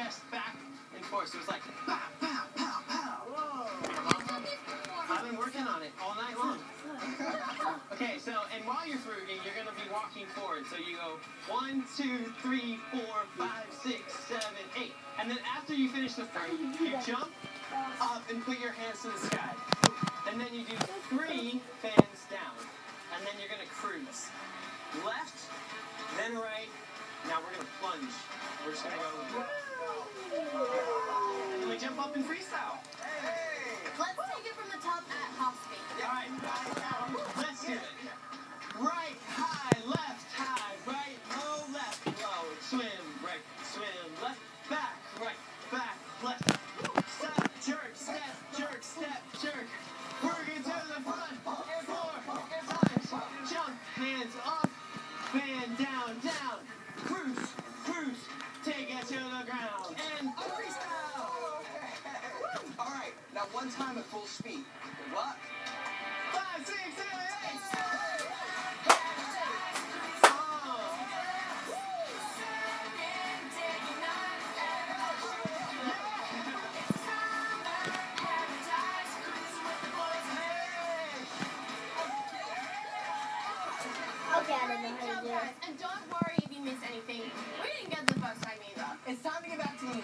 chest back and forth. So it's like pow, pow, pow, pow. Whoa. I've been working on it all night long. Okay, so, and while you're fruiting, you're going to be walking forward. So you go 1, 2, 3, 4, 5, 6, 7, 8. And then after you finish the fruit, you jump up and put your hands to the sky. And then you do 3 fans down. And then you're going to cruise. Left, then right. Now we're going to plunge. We're just going to go. And we jump up and freestyle. Hey! Let's take it from the top at half speed. All right. Let's do it. Right, high, left, high, right, low, left, low. Swim, right, swim, left, back, right, back, left. Step, jerk, step, jerk, step, jerk. Working to the front, 4 times. Jump, hands up, fan down, down. Cruise, cruise, take it to the ground. And freestyle. All right, now one time at full speed. Good luck. 5, 6, 7, 8. Okay, I don't know how to do it. And don't worry if you miss anything. We didn't get the first time either. It's time to get back to me.